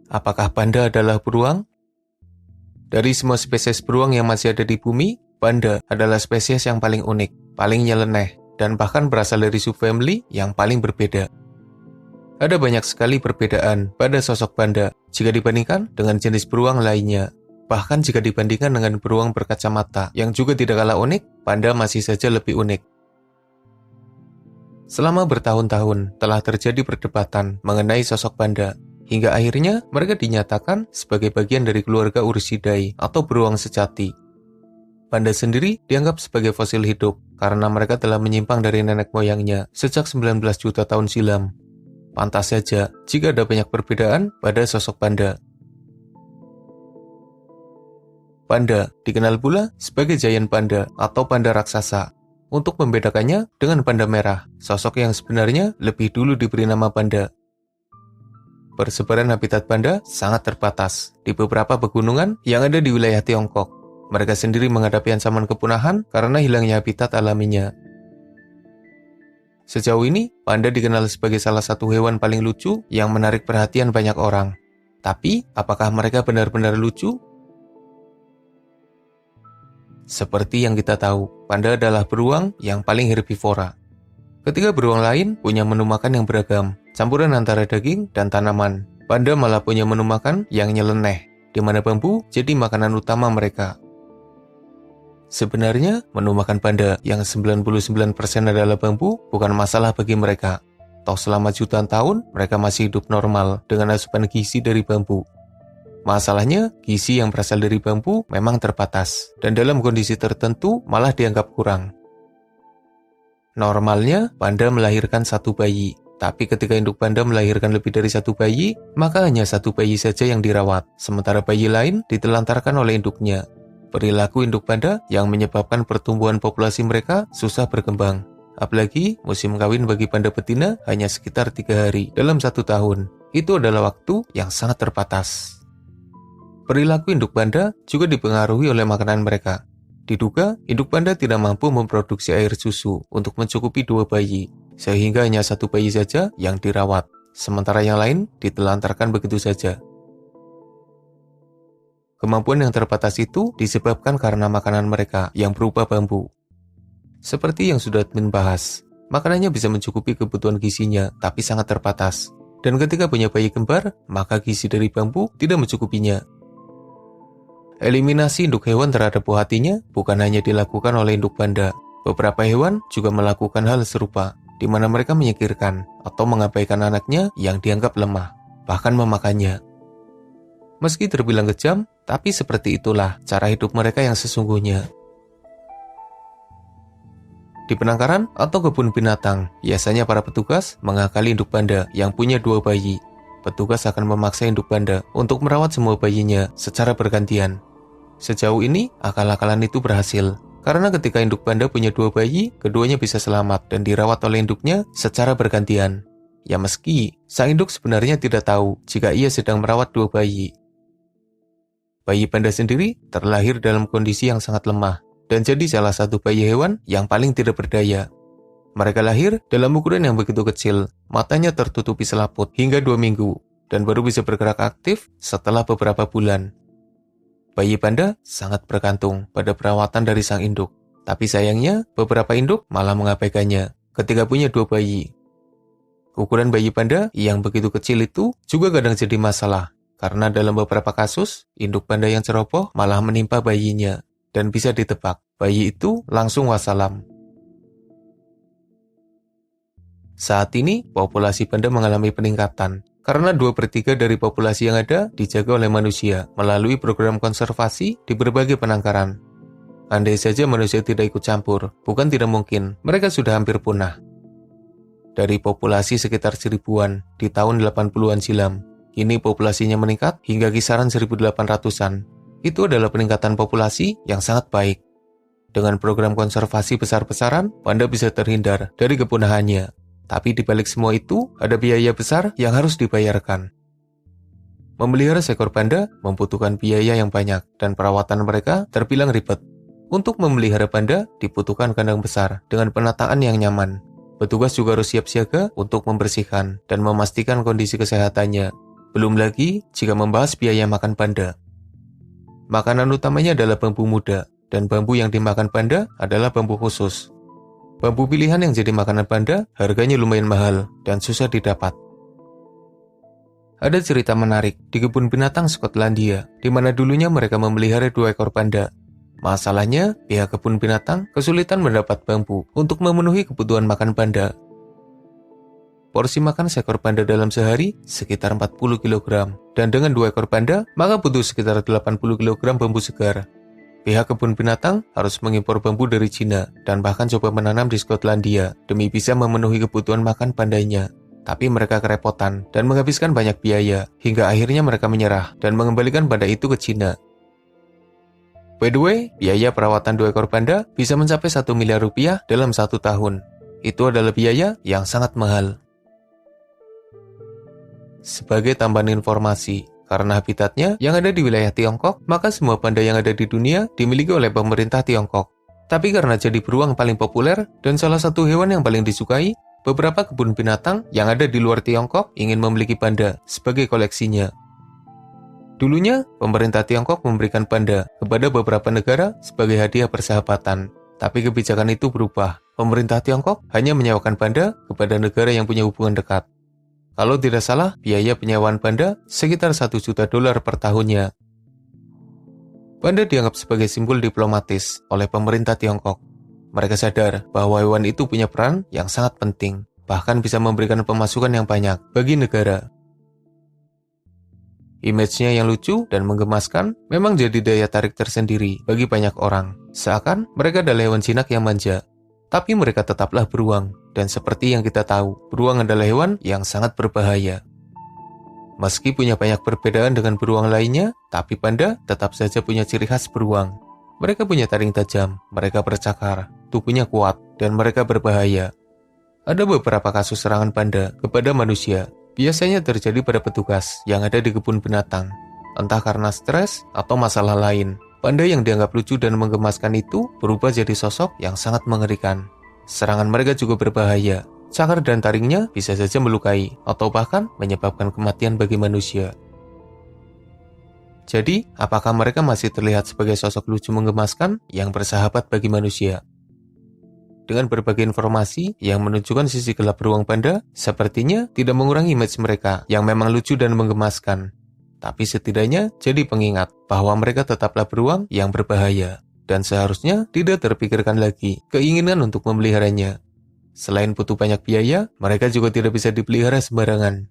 Apakah panda adalah beruang? Dari semua spesies beruang yang masih ada di bumi, panda adalah spesies yang paling unik, paling nyeleneh, dan bahkan berasal dari subfamili yang paling berbeda. Ada banyak sekali perbedaan pada sosok panda jika dibandingkan dengan jenis beruang lainnya. Bahkan jika dibandingkan dengan beruang berkacamata yang juga tidak kalah unik, panda masih saja lebih unik. Selama bertahun-tahun telah terjadi perdebatan mengenai sosok panda, hingga akhirnya mereka dinyatakan sebagai bagian dari keluarga Ursidae atau beruang sejati. Panda sendiri dianggap sebagai fosil hidup karena mereka telah menyimpang dari nenek moyangnya sejak 19 juta tahun silam. Pantas saja jika ada banyak perbedaan pada sosok panda. Panda dikenal pula sebagai giant panda atau panda raksasa. Untuk membedakannya dengan panda merah, sosok yang sebenarnya lebih dulu diberi nama panda. Persebaran habitat panda sangat terbatas di beberapa pegunungan yang ada di wilayah Tiongkok. Mereka sendiri menghadapi ancaman kepunahan karena hilangnya habitat alaminya. Sejauh ini, panda dikenal sebagai salah satu hewan paling lucu yang menarik perhatian banyak orang. Tapi, apakah mereka benar-benar lucu? Seperti yang kita tahu, panda adalah beruang yang paling herbivora. Ketika beruang lain punya menu makan yang beragam, campuran antara daging dan tanaman, panda malah punya menu makan yang nyeleneh, di mana bambu jadi makanan utama mereka. Sebenarnya, menu makan panda yang 99% adalah bambu bukan masalah bagi mereka. Toh selama jutaan tahun, mereka masih hidup normal dengan asupan gizi dari bambu. Masalahnya, gizi yang berasal dari bambu memang terbatas, dan dalam kondisi tertentu malah dianggap kurang. Normalnya, panda melahirkan satu bayi, tapi ketika induk panda melahirkan lebih dari satu bayi, maka hanya satu bayi saja yang dirawat, sementara bayi lain ditelantarkan oleh induknya. Perilaku induk panda yang menyebabkan pertumbuhan populasi mereka susah berkembang. Apalagi, musim kawin bagi panda betina hanya sekitar 3 hari dalam 1 tahun. Itu adalah waktu yang sangat terbatas. Perilaku induk panda juga dipengaruhi oleh makanan mereka. Diduga, induk panda tidak mampu memproduksi air susu untuk mencukupi 2 bayi, sehingga hanya 1 bayi saja yang dirawat, sementara yang lain ditelantarkan begitu saja. Kemampuan yang terbatas itu disebabkan karena makanan mereka yang berupa bambu. Seperti yang sudah admin bahas, makanannya bisa mencukupi kebutuhan gizinya, tapi sangat terbatas. Dan ketika punya bayi kembar, maka gizi dari bambu tidak mencukupinya. Eliminasi induk hewan terhadap buah hatinya bukan hanya dilakukan oleh induk panda. Beberapa hewan juga melakukan hal serupa, di mana mereka menyingkirkan atau mengabaikan anaknya yang dianggap lemah, bahkan memakannya. Meski terbilang kejam, tapi seperti itulah cara hidup mereka yang sesungguhnya. Di penangkaran atau kebun binatang, biasanya para petugas mengakali induk panda yang punya 2 bayi. Petugas akan memaksa induk panda untuk merawat semua bayinya secara bergantian. Sejauh ini, akal-akalan itu berhasil. Karena ketika induk panda punya 2 bayi, keduanya bisa selamat dan dirawat oleh induknya secara bergantian. Ya meski, sang induk sebenarnya tidak tahu jika ia sedang merawat 2 bayi. Bayi panda sendiri terlahir dalam kondisi yang sangat lemah, dan jadi salah satu bayi hewan yang paling tidak berdaya. Mereka lahir dalam ukuran yang begitu kecil, matanya tertutupi selaput hingga 2 minggu, dan baru bisa bergerak aktif setelah beberapa bulan. Bayi panda sangat bergantung pada perawatan dari sang induk, tapi sayangnya beberapa induk malah mengabaikannya ketika punya 2 bayi. Ukuran bayi panda yang begitu kecil itu juga kadang jadi masalah, karena dalam beberapa kasus, induk panda yang ceroboh malah menimpa bayinya, dan bisa ditebak, bayi itu langsung wassalam. Saat ini, populasi panda mengalami peningkatan, karena 2/3 dari populasi yang ada dijaga oleh manusia melalui program konservasi di berbagai penangkaran. Andai saja manusia tidak ikut campur, bukan tidak mungkin, mereka sudah hampir punah. Dari populasi sekitar 1000-an di tahun 80-an silam, kini populasinya meningkat hingga kisaran 1800-an. Itu adalah peningkatan populasi yang sangat baik. Dengan program konservasi besar-besaran, panda bisa terhindar dari kepunahannya. Tapi di balik semua itu, ada biaya besar yang harus dibayarkan. Memelihara seekor panda membutuhkan biaya yang banyak dan perawatan mereka terbilang ribet. Untuk memelihara panda dibutuhkan kandang besar dengan penataan yang nyaman. Petugas juga harus siap siaga untuk membersihkan dan memastikan kondisi kesehatannya. Belum lagi jika membahas biaya makan panda. Makanan utamanya adalah bambu muda, dan bambu yang dimakan panda adalah bambu khusus. Bambu pilihan yang jadi makanan panda harganya lumayan mahal dan susah didapat. Ada cerita menarik di kebun binatang Skotlandia, di mana dulunya mereka memelihara 2 ekor panda. Masalahnya, pihak kebun binatang kesulitan mendapat bambu untuk memenuhi kebutuhan makan panda. Porsi makan seekor panda dalam sehari sekitar 40 kg, dan dengan 2 ekor panda, maka butuh sekitar 80 kg bambu segar. Pihak kebun binatang harus mengimpor bambu dari Cina, dan bahkan coba menanam di Skotlandia demi bisa memenuhi kebutuhan makan pandanya. Tapi mereka kerepotan dan menghabiskan banyak biaya, hingga akhirnya mereka menyerah dan mengembalikan panda itu ke Cina. By the way, biaya perawatan 2 ekor panda bisa mencapai 1 miliar rupiah dalam 1 tahun. Itu adalah biaya yang sangat mahal. Sebagai tambahan informasi, karena habitatnya yang ada di wilayah Tiongkok, maka semua panda yang ada di dunia dimiliki oleh pemerintah Tiongkok. Tapi karena jadi beruang paling populer dan salah satu hewan yang paling disukai, beberapa kebun binatang yang ada di luar Tiongkok ingin memiliki panda sebagai koleksinya. Dulunya, pemerintah Tiongkok memberikan panda kepada beberapa negara sebagai hadiah persahabatan. Tapi kebijakan itu berubah. Pemerintah Tiongkok hanya menyewakan panda kepada negara yang punya hubungan dekat. Kalau tidak salah, biaya penyewaan panda sekitar $1 juta per tahunnya. Panda dianggap sebagai simbol diplomatis oleh pemerintah Tiongkok. Mereka sadar bahwa hewan itu punya peran yang sangat penting, bahkan bisa memberikan pemasukan yang banyak bagi negara. Image-nya yang lucu dan menggemaskan memang jadi daya tarik tersendiri bagi banyak orang. Seakan mereka adalah hewan jinak yang manja. Tapi mereka tetaplah beruang, dan seperti yang kita tahu, beruang adalah hewan yang sangat berbahaya. Meski punya banyak perbedaan dengan beruang lainnya, tapi panda tetap saja punya ciri khas beruang. Mereka punya taring tajam, mereka bercakar, tubuhnya kuat, dan mereka berbahaya. Ada beberapa kasus serangan panda kepada manusia, biasanya terjadi pada petugas yang ada di kebun binatang. Entah karena stres atau masalah lain, panda yang dianggap lucu dan menggemaskan itu berubah jadi sosok yang sangat mengerikan. Serangan mereka juga berbahaya. Cakar dan taringnya bisa saja melukai atau bahkan menyebabkan kematian bagi manusia. Jadi, apakah mereka masih terlihat sebagai sosok lucu menggemaskan yang bersahabat bagi manusia? Dengan berbagai informasi yang menunjukkan sisi gelap beruang panda, sepertinya tidak mengurangi image mereka yang memang lucu dan menggemaskan. Tapi setidaknya jadi pengingat bahwa mereka tetaplah beruang yang berbahaya, dan seharusnya tidak terpikirkan lagi keinginan untuk memeliharanya. Selain butuh banyak biaya, mereka juga tidak bisa dipelihara sembarangan.